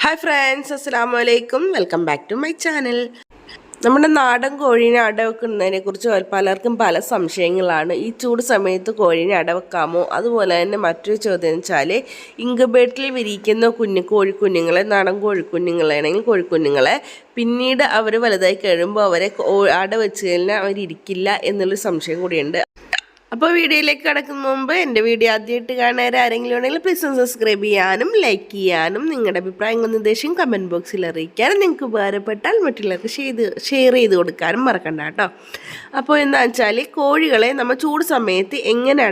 Hi friends, അസ്സലാമു അലൈക്കും. Welcome back to my channel. നമ്മുടെ നാടൻ കോഴീനെ അടവെക്കുന്നതിനെ കുറിച്ച് പലർക്കും പല സംശയങ്ങളാണ്. ഈ ചൂട് സമയത്ത് കോഴീനെ അടവെക്കാമോ? അതുപോലെ തന്നെ മറ്റൊരു ചോദ്യം വെച്ചാൽ, ഇൻക്യുബേറ്ററിൽ വിരിയിക്കുന്ന കോഴിക്കുഞ്ഞുങ്ങളെ, നാടൻ കോഴിക്കുഞ്ഞുങ്ങളാണെങ്കിൽ കോഴിക്കുഞ്ഞുങ്ങളെ പിന്നീട് അവർ വലുതായി കഴിയുമ്പോൾ അവരെ അടവെച്ച് കഴിഞ്ഞാൽ അവരിയ്ക്കില്ല എന്നുള്ളൊരു സംശയം കൂടിയുണ്ട്. അപ്പോൾ വീഡിയോയിലേക്ക് കടക്കുന്ന മുമ്പ് എൻ്റെ വീഡിയോ ആദ്യമായിട്ട് കാണാൻ ആരെങ്കിലും ഉണ്ടെങ്കിൽ പ്ലീസ് ഒന്ന് സബ്സ്ക്രൈബ് ചെയ്യാനും ലൈക്ക് ചെയ്യാനും നിങ്ങളുടെ അഭിപ്രായങ്ങൾ നിർദ്ദേശം കമൻറ്റ് ബോക്സിൽ അറിയിക്കാനും നിങ്ങൾക്ക് ഉപകാരപ്പെട്ടാൽ മറ്റുള്ളവർക്ക് ഷെയർ ചെയ്ത് കൊടുക്കാനും മറക്കണ്ട കേട്ടോ. അപ്പോൾ എന്താ വെച്ചാൽ, കോഴികളെ നമ്മൾ ചൂട് സമയത്ത് എങ്ങനെ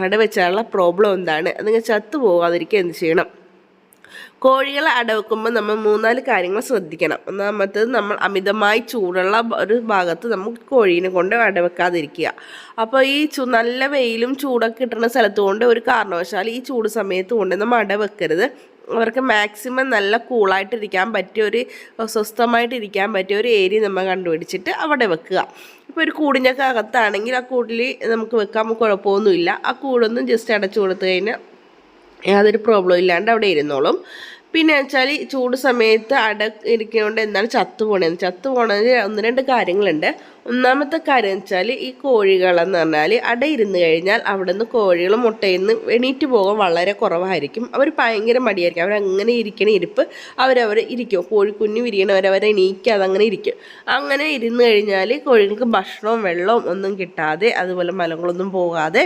അടവെച്ചാലുള്ള പ്രോബ്ലം എന്താണ്, അതിങ്ങനെ ചത്തു പോകാതിരിക്കുക എന്ത് ചെയ്യണം? കോഴികളെ അടവെക്കുമ്പോൾ നമ്മൾ 3-4 കാര്യങ്ങൾ ശ്രദ്ധിക്കണം. ഒന്നാമത്തേത്, നമ്മൾ അമിതമായി ചൂടുള്ള ഒരു ഭാഗത്ത് നമുക്ക് കോഴീനെ കൊണ്ട് അടവെക്കാതിരിക്കുക. അപ്പോൾ ഈ നല്ല വെയിലും ചൂടൊക്കെ കിട്ടുന്ന സ്ഥലത്ത് കൊണ്ട് ഒരു കാരണവശാൽ ഈ ചൂട് സമയത്ത് കൊണ്ട് നമ്മൾ അടവെക്കരുത്. അവർക്ക് മാക്സിമം നല്ല കൂളായിട്ടിരിക്കാൻ പറ്റിയ സ്വസ്ഥമായിട്ടിരിക്കാൻ പറ്റിയ ഒരു ഏരിയ നമ്മൾ കണ്ടുപിടിച്ചിട്ട് അവിടെ വെക്കുക. ഇപ്പോൾ ഒരു കൂടിൻ്റെയൊക്കെ അകത്താണെങ്കിൽ ആ കൂടിൽ നമുക്ക് വെക്കാൻ കുഴപ്പമൊന്നുമില്ല. ആ കൂടൊന്നും ജസ്റ്റ് അടച്ചു കൊടുത്തു കഴിഞ്ഞാൽ യാതൊരു പ്രോബ്ലം ഇല്ലാണ്ട് അവിടെ ഇരുന്നോളും. പിന്നെ വെച്ചാൽ, ചൂട് സമയത്ത് ഇരിക്കുന്നതുകൊണ്ട് എന്താണ് ചത്തു പോണത് 1-2 കാര്യങ്ങളുണ്ട്. ഒന്നാമത്തെ കാര്യം എന്ന് വെച്ചാൽ, ഈ കോഴികളെന്ന് പറഞ്ഞാൽ അടയിരുന്ന് കഴിഞ്ഞാൽ അവിടെ നിന്ന് കോഴികൾ മുട്ടയിൽ നിന്ന് എണീറ്റ് പോകാൻ വളരെ കുറവായിരിക്കും. അവർ ഭയങ്കര മടിയായിരിക്കും. അവരങ്ങനെ ഇരിക്കണ ഇരിപ്പ് അവരവർ ഇരിക്കും. കോഴിക്കുഞ്ഞ് വിരിയണവരവരെ എണീക്കാതെ അങ്ങനെ ഇരിക്കും. അങ്ങനെ ഇരുന്ന് കഴിഞ്ഞാൽ കോഴികൾക്ക് ഭക്ഷണവും വെള്ളവും ഒന്നും കിട്ടാതെ, അതുപോലെ മലങ്ങളൊന്നും പോകാതെ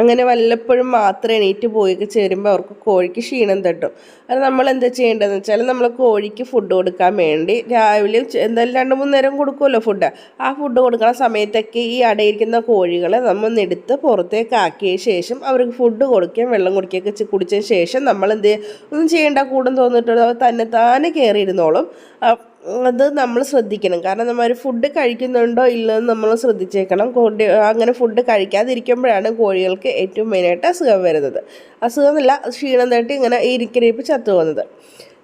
അങ്ങനെ വല്ലപ്പോഴും മാത്രം എണീറ്റ് പോയൊക്കെ ചേരുമ്പോൾ അവർക്ക് കോഴിക്ക് ക്ഷീണം തട്ടും. അത് നമ്മൾ എന്താ ചെയ്യേണ്ടതെന്ന് വെച്ചാൽ, നമ്മൾ കോഴിക്ക് ഫുഡ് കൊടുക്കാൻ വേണ്ടി രാവിലെ എന്തായാലും 2-3 നേരം കൊടുക്കുമല്ലോ ഫുഡ്. ആ ഫുഡ് കൊടുക്കുന്ന സമയത്തൊക്കെ ഈ അടയിരിക്കുന്ന കോഴികളെ നമ്മൾ എടുത്ത് പുറത്തേക്ക് ആക്കിയ ശേഷം അവർക്ക് ഫുഡ് കൊടുക്കുകയും വെള്ളം കുടിക്കുകയൊക്കെ കുടിച്ചതിന് ശേഷം നമ്മൾ ഒന്നും ചെയ്യേണ്ട, കൂടും തോന്നിട്ടുള്ളത് അവർ തന്നെ കയറിയിരുന്നോളും. അത് നമ്മൾ ശ്രദ്ധിക്കണം. കാരണം നമ്മൾ ഫുഡ് കഴിക്കുന്നുണ്ടോ ഇല്ലെന്ന് നമ്മൾ ശ്രദ്ധിച്ചേക്കണം. അങ്ങനെ ഫുഡ് കഴിക്കാതിരിക്കുമ്പോഴാണ് കോഴികൾക്ക് ഏറ്റവും മെയിനായിട്ട് അസുഖം വരുന്നത്. അസുഖമല്ല, ക്ഷീണം തട്ടി ഇങ്ങനെ ഇരിപ്പ് ചത്തു പോകുന്നത്.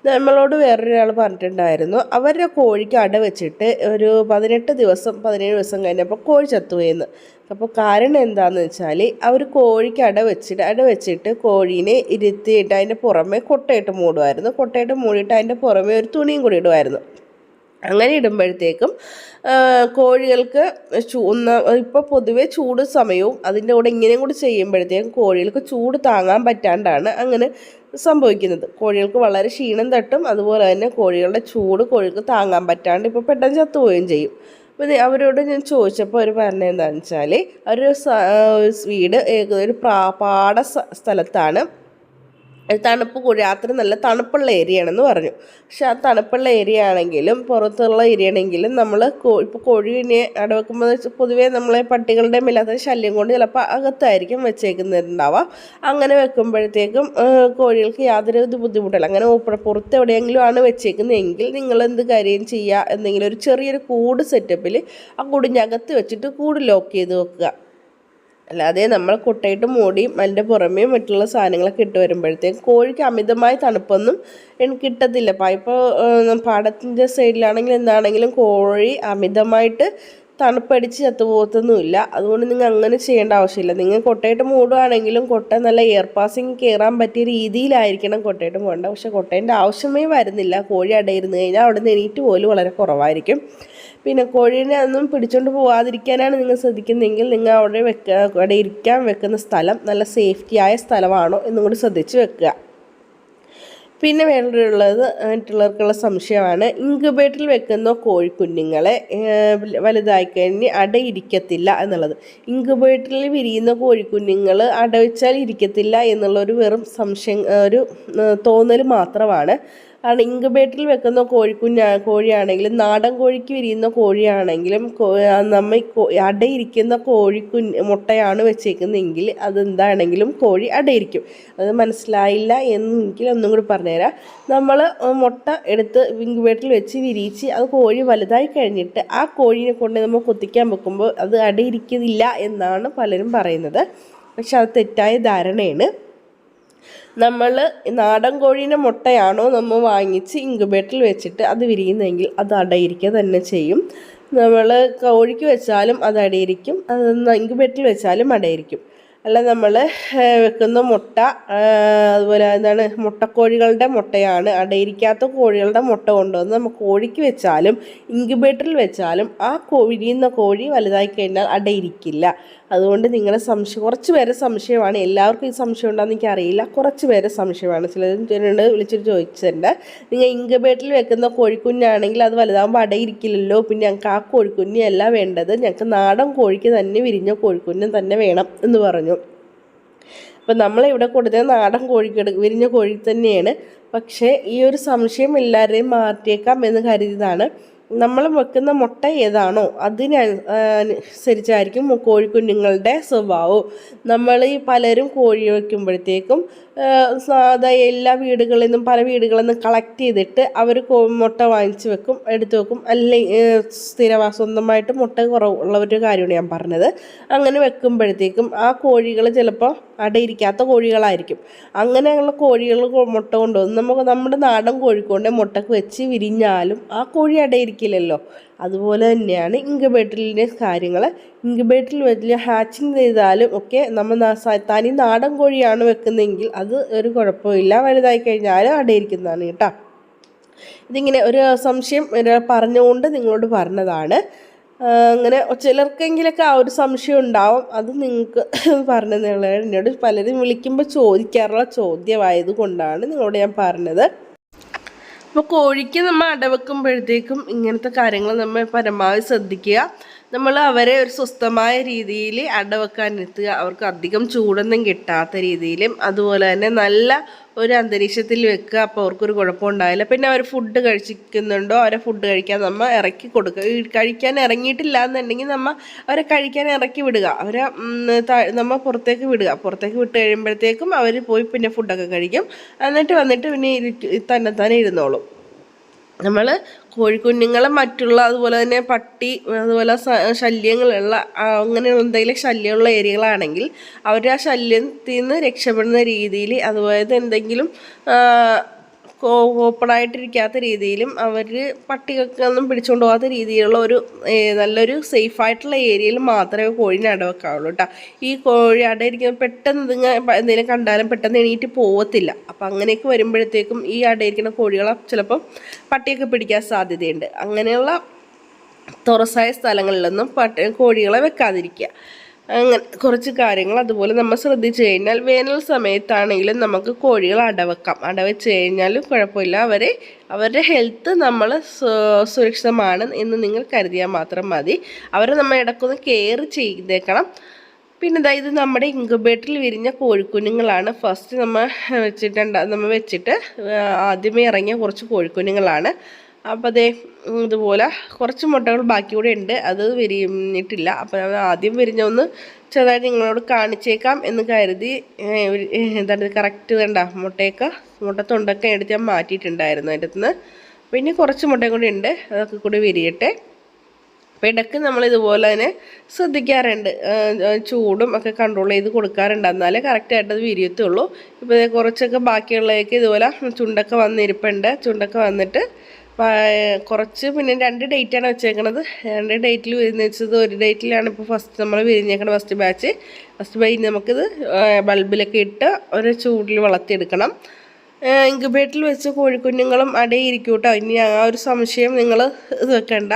നമ്മളോട് വേറൊരാൾ പറഞ്ഞിട്ടുണ്ടായിരുന്നു, അവരുടെ കോഴിക്ക് അടവെച്ചിട്ട് ഒരു 17 ദിവസം കഴിഞ്ഞപ്പോൾ കോഴി ചത്തുപോയെന്ന്. അപ്പോൾ കാരണം എന്താണെന്ന് വെച്ചാൽ, അവർ കോഴിക്ക് അടവെച്ചിട്ട് കോഴീനെ ഇരുത്തിയിട്ട് അതിൻ്റെ പുറമെ കൊട്ടയിട്ട് മൂടുമായിരുന്നു. കൊട്ടയിട്ട് മൂടിയിട്ട് അതിൻ്റെ പുറമെ ഒരു തുണിയും കൂടി ഇടുമായിരുന്നു. അങ്ങനെ ഇടുമ്പോഴത്തേക്കും കോഴികൾക്ക് ഇപ്പോൾ പൊതുവെ ചൂട് സമയവും അതിൻ്റെ കൂടെ ഇങ്ങനെയും കൂടി ചെയ്യുമ്പോഴത്തേക്കും കോഴികൾക്ക് ചൂട് താങ്ങാൻ പറ്റാണ്ടാണ് അങ്ങനെ സംഭവിക്കുന്നത്. കോഴികൾക്ക് വളരെ ക്ഷീണം തട്ടും. അതുപോലെ തന്നെ കോഴികളുടെ ചൂട് കോഴികൾക്ക് താങ്ങാൻ പറ്റാണ്ട് ഇപ്പോൾ പെട്ടെന്ന് ചത്തുപോവുകയും ചെയ്യും. അപ്പോൾ അവരോട് ഞാൻ ചോദിച്ചപ്പോൾ അവർ പറഞ്ഞത് എന്താണെന്ന് വെച്ചാൽ, ഒരു വീട് ഒരു പാട സ്ഥലത്താണ്. തണുപ്പ് രാത്രി നല്ല തണുപ്പുള്ള ഏരിയയാണെന്ന് പറഞ്ഞു. പക്ഷെ ആ തണുപ്പുള്ള ഏരിയ ആണെങ്കിലും പുറത്തുള്ള ഏരിയ ആണെങ്കിലും നമ്മൾ ഇപ്പോൾ കോഴീനെ അടവെക്കുമ്പോൾ പൊതുവേ നമ്മളെ പട്ടികളുടെ ഇല്ലാത്ത ശല്യം കൊണ്ട് ചിലപ്പോൾ അകത്തായിരിക്കും വെച്ചേക്കുന്നുണ്ടാവുക. അങ്ങനെ വെക്കുമ്പോഴത്തേക്കും കോഴികൾക്ക് യാതൊരു ബുദ്ധിമുട്ടില്ല. അങ്ങനെ പുറത്ത് എവിടെയെങ്കിലും ആണ് വെച്ചേക്കുന്നതെങ്കിൽ നിങ്ങൾ എന്ത് കാര്യം ചെയ്യുക, എന്തെങ്കിലും ഒരു ചെറിയൊരു കൂട് സെറ്റപ്പിൽ ആ കൂടിനകത്ത് വെച്ചിട്ട് കൂട് ലോക്ക് ചെയ്ത് വെക്കുക. അല്ലാതെ നമ്മൾ കൊട്ടയിട്ട് മൂടിയും അതിൻ്റെ പുറമേ മറ്റുള്ള സാധനങ്ങളൊക്കെ ഇട്ട് വരുമ്പോഴത്തേക്ക് കോഴിക്ക് അമിതമായ തണുപ്പൊന്നും കിട്ടത്തില്ല. ഇപ്പോൾ പാടത്തിൻ്റെ സൈഡിലാണെങ്കിലും എന്താണെങ്കിലും കോഴി അമിതമായിട്ട് തണുപ്പടിച്ച് ചത്തുപോകത്തൊന്നുമില്ല. അതുകൊണ്ട് നിങ്ങൾ അങ്ങനെ ചെയ്യേണ്ട ആവശ്യമില്ല. നിങ്ങൾ കൊട്ടയിട്ട് മൂടുകയാണെങ്കിലും കൊട്ട നല്ല എയർ പാസിങ് കയറാൻ പറ്റിയ രീതിയിലായിരിക്കണം കൊട്ടയിട്ട് മൂടേണ്ടത്. പക്ഷേ കൊട്ടേൻ്റെ ആവശ്യമേ വരുന്നില്ല. കോഴി അടയിരുന്ന് കഴിഞ്ഞാൽ അവിടെ നിന്ന് എണീറ്റ് പോലും വളരെ കുറവായിരിക്കും. പിന്നെ കോഴീനെ ഒന്നും പിടിച്ചുകൊണ്ട് പോകാതിരിക്കാനാണ് നിങ്ങൾ ശ്രദ്ധിക്കുന്നതെങ്കിൽ നിങ്ങൾ അവിടെ ഇരിക്കാൻ വെക്കുന്ന സ്ഥലം നല്ല സേഫ്റ്റിയായ സ്ഥലമാണോ എന്നും കൂടി ശ്രദ്ധിച്ച് വെക്കുക. പിന്നെ മറ്റുള്ളവർക്കുള്ള സംശയമാണ്, ഇൻക്യുബേറ്ററിൽ വെക്കുന്ന കോഴിക്കുഞ്ഞുങ്ങളെ വലുതായി കഴിഞ്ഞ് അടയിരിക്കത്തില്ല എന്നുള്ളത്. ഇൻക്യുബേറ്ററിൽ വിരിയുന്ന കോഴിക്കുഞ്ഞുങ്ങൾ അടവെച്ചാൽ ഇരിക്കത്തില്ല എന്നുള്ളൊരു വെറും സംശയം, ഒരു തോന്നൽ മാത്രമാണ്. കാരണം ഇൻക്യുബേറ്ററിൽ വെക്കുന്ന കോഴിയാണെങ്കിലും നാടൻ കോഴിക്ക് വിരിയുന്ന കോഴിയാണെങ്കിലും നമ്മൾ അടയിരിക്കുന്ന മുട്ടയാണ് വെച്ചേക്കുന്നതെങ്കിൽ അതെന്താണെങ്കിലും കോഴി അടയിരിക്കും. അത് മനസ്സിലായില്ല എന്നെങ്കിൽ ഒന്നും കൂടി പറഞ്ഞുതരാം. നമ്മൾ മുട്ട എടുത്ത് ഇൻക്യുബേറ്ററിൽ വെച്ച് വിരിയിച്ച് അത് കോഴി വലുതായി കഴിഞ്ഞിട്ട് ആ കോഴീനെ കൊണ്ട് നമ്മൾ കൊത്തിക്കാൻ വെക്കുമ്പോൾ അത് അടയിരിക്കുന്നില്ല എന്നാണ് പലരും പറയുന്നത്. പക്ഷെ അത് തെറ്റായ ധാരണയാണ്. നമ്മൾ നാടൻ കോഴീൻ്റെ മുട്ടയാണോ നമ്മൾ വാങ്ങിച്ച് ഇൻക്യുബേറ്ററിൽ വെച്ചിട്ട് അത് വിരിയുന്നതെങ്കിൽ അത് അടയിരിക്കുക തന്നെ ചെയ്യും. നമ്മൾ കോഴിക്ക് വെച്ചാലും അത് അടയിരിക്കും, അത് ഇൻക്യുബേറ്ററിൽ വെച്ചാലും അടയിരിക്കും. അല്ല നമ്മൾ വെക്കുന്ന മുട്ട അതുപോലെ എന്താണ് മുട്ടക്കോഴികളുടെ മുട്ടയാണ്. അടയിരിക്കാത്ത കോഴികളുടെ മുട്ട കൊണ്ടുവന്ന് നമ്മൾ കോഴിക്ക് വെച്ചാലും ഇൻക്യുബേറ്ററിൽ വെച്ചാലും ആ വിരിയുന്ന കോഴി വലുതായി കഴിഞ്ഞാൽ അടയിരിക്കില്ല. അതുകൊണ്ട് നിങ്ങളുടെ സംശയം, കുറച്ച് പേരെ സംശയമാണ്, എല്ലാവർക്കും ഈ സംശയം ഉണ്ടോയെന്ന് എനിക്കറിയില്ല, കുറച്ച് പേരെ സംശയമാണ്. ചിലർ വിളിച്ചിട്ട് ചോദിച്ചിട്ടുണ്ട്, നിങ്ങൾ ഇൻക്യുബേറ്ററിൽ വെക്കുന്ന കോഴിക്കുഞ്ഞാണെങ്കിൽ അത് വലുതാകുമ്പോൾ അടയിരിക്കില്ലല്ലോ, പിന്നെ ഞങ്ങൾക്ക് ആ കോഴിക്കുഞ്ഞല്ല വേണ്ടത്, ഞങ്ങൾക്ക് നാടൻ കോഴിക്ക് തന്നെ വിരിഞ്ഞ കോഴിക്കുഞ്ഞും തന്നെ വേണം എന്ന് പറഞ്ഞു. അപ്പം നമ്മളിവിടെ കൊടുത്തത് നാടൻ വിരിഞ്ഞ കോഴി തന്നെയാണ്. പക്ഷേ ഈ ഒരു സംശയം എല്ലാവരെയും മാറ്റിയേക്കാം എന്ന് കരുതിയതാണ്. നമ്മൾ വെക്കുന്ന മുട്ട ഏതാണോ അതിനനുസരിച്ചായിരിക്കും കോഴിക്കുഞ്ഞുങ്ങളുടെ സ്വഭാവവും. നമ്മൾ ഈ പലരും കോഴി വയ്ക്കുമ്പോഴത്തേക്കും സാധാ എല്ലാ വീടുകളിൽ നിന്നും പല വീടുകളിൽ നിന്നും കളക്ട് ചെയ്തിട്ട് അവർ മുട്ട വാങ്ങിച്ച് വെക്കും, എടുത്തു വെക്കും. അല്ലെങ്കിൽ സ്വന്തമായിട്ട് മുട്ട കുറവുള്ളവരുടെ കാര്യമാണ് ഞാൻ പറഞ്ഞത്. അങ്ങനെ വെക്കുമ്പോഴത്തേക്കും ആ കോഴികൾ ചിലപ്പോൾ അടയിരിക്കാത്ത കോഴികളായിരിക്കും. അങ്ങനെയുള്ള കോഴികൾ മുട്ട കൊണ്ടുവന്ന് നമ്മുടെ നാടൻ കോഴിക്കൊണ്ട് മുട്ടക്ക് വെച്ച് വിരിഞ്ഞാലും ആ കോഴി അടയിരിക്കില്ലല്ലോ. അതുപോലെ തന്നെയാണ് ഇൻക്യുബേറ്ററിലെ കാര്യങ്ങൾ. ഇൻക്യുബേറ്ററിൽ വലിയ ഹാച്ചിങ് ചെയ്താലും ഒക്കെ നമ്മൾ തനി നാടൻ കോഴിയാണ് വെക്കുന്നതെങ്കിൽ അത് ഒരു കുഴപ്പമില്ല, വലുതായി കഴിഞ്ഞാൽ അടയിരിക്കുന്നതാണ് കേട്ടോ. ഇതിങ്ങനെ ഒരു സംശയം പറഞ്ഞുകൊണ്ട് നിങ്ങളോട് പറഞ്ഞതാണ്. അങ്ങനെ ചിലർക്കെങ്കിലൊക്കെ ആ ഒരു സംശയം ഉണ്ടാവും. അത് നിങ്ങൾക്ക് പറഞ്ഞതെന്നുള്ള എന്നോട് പലരും വിളിക്കുമ്പോൾ ചോദിക്കാറുള്ള ചോദ്യമായത് കൊണ്ടാണ് നിങ്ങളോട് ഞാൻ പറഞ്ഞത്. അപ്പോൾ കോഴിക്ക് നമ്മൾ അടവെക്കുമ്പോഴത്തേക്കും ഇങ്ങനത്തെ കാര്യങ്ങൾ നമ്മൾ പരമാവധി ശ്രദ്ധിക്കുക. നമ്മൾ അവരെ ഒരു സ്വസ്ഥമായ രീതിയിൽ അടവെക്കാൻ നിർത്തുക. അവർക്ക് അധികം ചൂടൊന്നും കിട്ടാത്ത രീതിയിലും അതുപോലെ തന്നെ നല്ല ഒരു അന്തരീക്ഷത്തിൽ വെക്കുക. അപ്പോൾ അവർക്കൊരു കുഴപ്പമുണ്ടാവില്ല. പിന്നെ അവർ ഫുഡ് കഴിക്കുന്നുണ്ടോ, അവരെ ഫുഡ് കഴിക്കാൻ നമ്മൾ ഇറക്കി കൊടുക്കുക. കഴിക്കാൻ ഇറങ്ങിയിട്ടില്ല എന്നുണ്ടെങ്കിൽ നമ്മൾ അവരെ കഴിക്കാൻ ഇറക്കി വിടുക. അവരെ നമ്മൾ പുറത്തേക്ക് വിടുക. പുറത്തേക്ക് വിട്ട് കഴിയുമ്പോഴത്തേക്കും അവർ പോയി പിന്നെ ഫുഡൊക്കെ കഴിക്കും. എന്നിട്ട് വന്നിട്ട് പിന്നെ തന്നെ ഇരുന്നോളും. നമ്മൾ കോഴിക്കുഞ്ഞുങ്ങളെ മറ്റുള്ള അതുപോലെ തന്നെ പട്ടി അതുപോലെ ശല്യങ്ങളുള്ള അങ്ങനെയുള്ള എന്തെങ്കിലും ശല്യമുള്ള ഏരിയകളാണെങ്കിൽ അവർ ആ ശല്യത്തിൽ നിന്ന് രക്ഷപ്പെടുന്ന രീതിയിൽ അതുപോലെ എന്തെങ്കിലും ഓപ്പണായിട്ടിരിക്കാത്ത രീതിയിലും അവർ പട്ടികൾക്കൊന്നും പിടിച്ചുകൊണ്ട് പോകാത്ത രീതിയിലുള്ള ഒരു നല്ലൊരു സേഫായിട്ടുള്ള ഏരിയയിൽ മാത്രമേ കോഴീനെ അടവെക്കാവുള്ളൂ കേട്ടോ. ഈ കോഴി അടയിരിക്കുമ്പോൾ പെട്ടെന്ന് എന്തെങ്കിലും കണ്ടാലും പെട്ടെന്ന് എണീറ്റ് പോകത്തില്ല. അപ്പം അങ്ങനെയൊക്കെ വരുമ്പോഴത്തേക്കും ഈ അടയിരിക്കുന്ന കോഴികളെ ചിലപ്പം പട്ടിയൊക്കെ പിടിക്കാൻ സാധ്യതയുണ്ട്. അങ്ങനെയുള്ള തുറസായ സ്ഥലങ്ങളിലൊന്നും കോഴികളെ വെക്കാതിരിക്കുക. അങ്ങനെ കുറച്ച് കാര്യങ്ങൾ അതുപോലെ നമ്മൾ ശ്രദ്ധിച്ചു കഴിഞ്ഞാൽ വേനൽ സമയത്താണെങ്കിലും നമുക്ക് കോഴികൾ അടവെക്കാം. അടവെച്ച് കഴിഞ്ഞാലും കുഴപ്പമില്ല. അവരുടെ ഹെൽത്ത് നമ്മൾ സുരക്ഷിതമാണ് എന്ന് നിങ്ങൾ കരുതിയാൽ മാത്രം മതി. അവരെ നമ്മൾ ഇടയ്ക്കൊന്ന് കെയർ ചെയ്തേക്കണം. പിന്നെ ഇത് നമ്മുടെ ഇൻക്യുബേറ്ററിൽ വിരിഞ്ഞ കോഴിക്കുഞ്ഞുങ്ങളാണ്. ഫസ്റ്റ് നമ്മൾ വെച്ചിട്ട് ആദ്യമേ ഇറങ്ങിയ കുറച്ച് കോഴിക്കുഞ്ഞുങ്ങളാണ്. അപ്പോൾ ഇതുപോലെ കുറച്ച് മുട്ടകൾ ബാക്കി കൂടെ ഉണ്ട്, അത് വിരിഞ്ഞിട്ടില്ല. അപ്പോൾ ഞാൻ ആദ്യം വിരിഞ്ഞൊന്ന് ചെറുതായിട്ട് നിങ്ങളോട് കാണിച്ചേക്കാം എന്ന് കരുതി എന്താണ് കറക്റ്റ് വേണ്ട മുട്ട തൊണ്ടൊക്കെ എടുത്ത് ഞാൻ മാറ്റിയിട്ടുണ്ടായിരുന്നു അതിൻ്റെ അടുത്ത് നിന്ന്. പിന്നെ കുറച്ച് മുട്ടയും കൂടി ഉണ്ട്, അതൊക്കെ കൂടി വിരിയട്ടെ. അപ്പോൾ ഇടയ്ക്ക് നമ്മളിതുപോലെ തന്നെ ശ്രദ്ധിക്കാറുണ്ട്, ചൂടും ഒക്കെ കൺട്രോൾ ചെയ്ത് കൊടുക്കാറുണ്ട്. എന്നാലേ കറക്റ്റായിട്ട് അത് വിരിയത്തുള്ളൂ. ഇപ്പോൾ കുറച്ചൊക്കെ ബാക്കിയുള്ളതൊക്കെ ഇതുപോലെ ചുണ്ടൊക്കെ വന്നിരിപ്പുണ്ട്. ചുണ്ടൊക്കെ വന്നിട്ട് കുറച്ച് പിന്നെ 2 ഡേറ്റാണ് വെച്ചേക്കണത്. 2 ഡേറ്റിൽ വിരിഞ്ഞ് വെച്ചത്, ഒരു ഡേറ്റിലാണ് ഇപ്പോൾ ഫസ്റ്റ് നമ്മൾ വിരിഞ്ഞേക്കണം ഫസ്റ്റ് ബാച്ച്. നമുക്കിത് ബൾബിലൊക്കെ ഇട്ട് ഒരു ചൂടിൽ വളർത്തിയെടുക്കണം. ഇൻക്യുബേറ്ററിൽ വെച്ച് കോഴിക്കുഞ്ഞുങ്ങളും അടയിരിക്കും കേട്ടോ. ഇനി ആ ഒരു സംശയം നിങ്ങൾ വെക്കണ്ട.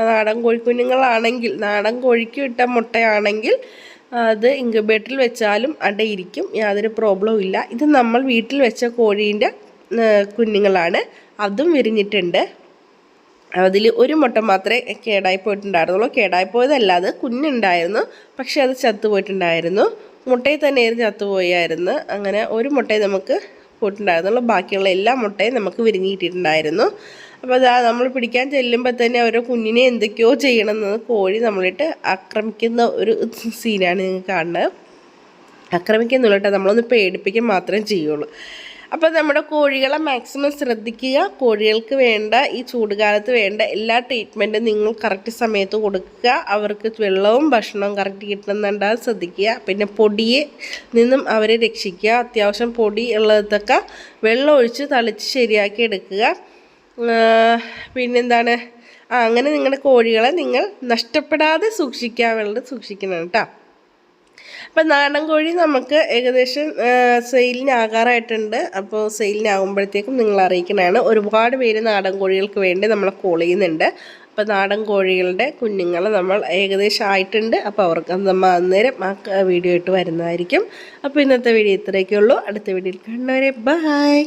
നാടൻ കോഴിക്കുഞ്ഞുങ്ങളാണെങ്കിൽ, നാടൻ കോഴിക്ക് ഇട്ട മുട്ടയാണെങ്കിൽ അത് ഇൻക്യുബേറ്ററിൽ വെച്ചാലും അടയിരിക്കും, യാതൊരു പ്രോബ്ലവും ഇല്ല. ഇത് നമ്മൾ വീട്ടിൽ വെച്ച കോഴീൻ്റെ കുഞ്ഞുങ്ങളാണ്, അതും വിരിഞ്ഞിട്ടുണ്ട്. അതിൽ ഒരു മുട്ട മാത്രമേ കേടായി പോയിട്ടുണ്ടായിരുന്നുള്ളൂ. കേടായി പോയതല്ല, അത് കുഞ്ഞുണ്ടായിരുന്നു, പക്ഷേ അത് ചത്തുപോയിട്ടുണ്ടായിരുന്നു. മുട്ടയിൽ തന്നെയായിരുന്നു ചത്തുപോയായിരുന്നു. അങ്ങനെ ഒരു മുട്ടയെ നമുക്ക് പോയിട്ടുണ്ടായിരുന്നുള്ളൂ, ബാക്കിയുള്ള എല്ലാ മുട്ടയും നമുക്ക് വിരിഞ്ഞ് കിട്ടിയിട്ടുണ്ടായിരുന്നു. അപ്പോൾ നമ്മൾ പിടിക്കാൻ ചെല്ലുമ്പോൾ തന്നെ ഓരോ കുഞ്ഞിനെ എന്തൊക്കെയോ ചെയ്യണമെന്ന് കോഴി നമ്മളിട്ട് ആക്രമിക്കുന്ന ഒരു സീനാണ് നിങ്ങൾ കാണുന്നത്. ആക്രമിക്കുന്നില്ല കേട്ടോ, നമ്മളൊന്ന് പേടിപ്പിക്കാൻ മാത്രമേ ചെയ്യുള്ളൂ. അപ്പോൾ നമ്മുടെ കോഴികളെ മാക്സിമം ശ്രദ്ധിക്കുക. കോഴികൾക്ക് വേണ്ട ഈ ചൂടുകാലത്ത് വേണ്ട എല്ലാ ട്രീറ്റ്മെൻറ്റും നിങ്ങൾ കറക്റ്റ് സമയത്ത് കൊടുക്കുക. അവർക്ക് വെള്ളവും ഭക്ഷണവും കറക്റ്റ് കിട്ടുന്നുണ്ടാകാൻ ശ്രദ്ധിക്കുക. പിന്നെ പൊടിയെ നിന്നും അവരെ രക്ഷിക്കുക. അത്യാവശ്യം പൊടി ഉള്ളതൊക്കെ വെള്ളം ഒഴിച്ച് തളിച്ച് ശരിയാക്കി എടുക്കുക. പിന്നെന്താണ്, അങ്ങനെ നിങ്ങളുടെ കോഴികളെ നിങ്ങൾ നഷ്ടപ്പെടാതെ സൂക്ഷിക്കാൻ വേണ്ടി സൂക്ഷിക്കണം കേട്ടോ. അപ്പം നാടൻ കോഴി നമുക്ക് ഏകദേശം സെയിലിനാകാറായിട്ടുണ്ട്. അപ്പോൾ സെയിലിനാകുമ്പോഴത്തേക്കും നിങ്ങൾ അറിയിക്കണതാണ്. ഒരുപാട് പേര് നാടൻ കോഴികൾക്ക് വേണ്ടി നമ്മളെ കോൾ ചെയ്യുന്നുണ്ട്. അപ്പോൾ നാടൻ കോഴികളുടെ കുഞ്ഞുങ്ങൾ നമ്മൾ ഏകദേശം ആയിട്ടുണ്ട്. അപ്പോൾ അവർക്ക് നമ്മൾ അന്നേരം വീഡിയോ ഇട്ട് വരുന്നതായിരിക്കും. അപ്പോൾ ഇന്നത്തെ വീഡിയോ ഇത്രയൊക്കെ ഉള്ളൂ. അടുത്ത വീഡിയോയിൽ കാണുന്നവരെ ബൈ.